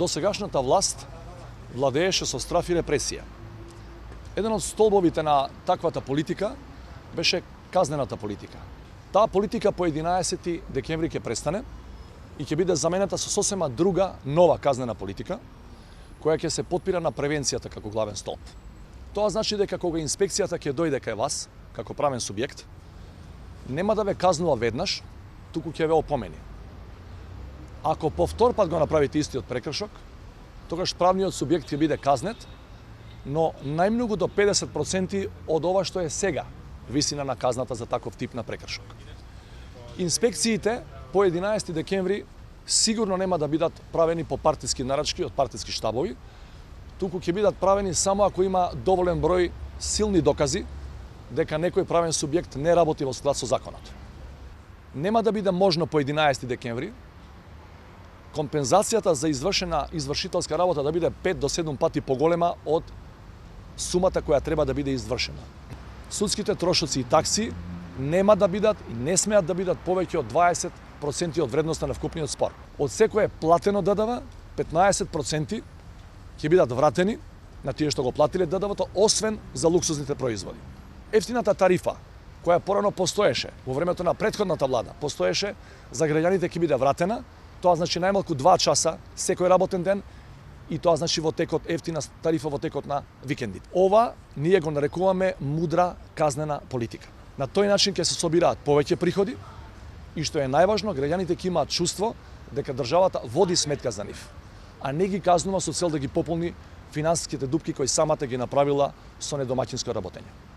досегашната власт владееше со страф и репресија. Еден од столбовите на таквата политика беше казнената политика. Таа политика по 11 декември ќе престане и ќе биде заменета со сосема друга, нова казнена политика, која ќе се потпира на превенцијата како главен столб. Тоа значи дека кога инспекцијата ќе дојде кај вас, како правен субјект, нема да ве казнува веднаш, туку ќе ве опомени. Ако повтор пат го направите истиот прекршок, тогаш правниот субјект ќе биде казнет, но најмногу до 50% од ова што е сега висина на казната за таков тип на прекршок. Инспекциите по 11 декември сигурно нема да бидат правени по партиски нарачки од партиски штабови, туку ќе бидат правени само ако има доволен број силни докази дека некој правен субјект не работи во склад со законот. Нема да биде можно по 11 декември компензацијата за извршена извршителска работа да биде 5 до 7 пати поголема од сумата која треба да биде извршена. Судските трошоци и такси нема да бидат и не смеат да бидат повеќе од 20% од вредноста на вкупниот спор. Од секое платено ДДВ, 15% ќе бидат вратени на тие што го платиле ДДВ-то, освен за луксузните производи. Ефтината тарифа, која порано постоеше во времето на претходната влада, постоеше за граѓаните ќе биде вратена. Тоа значи најмалку 2 часа секој работен ден и тоа значи во текот ефтина тарифа во текот на викендите. Ова ние го нарекуваме мудра казнена политика. На тој начин ќе се собираат повеќе приходи и што е најважно, граѓаните ќе имаат чувство дека државата води сметка за нив, а не ги казнува со цел да ги пополни финансиските дупки кои самата ги направила со недомаќинско работење.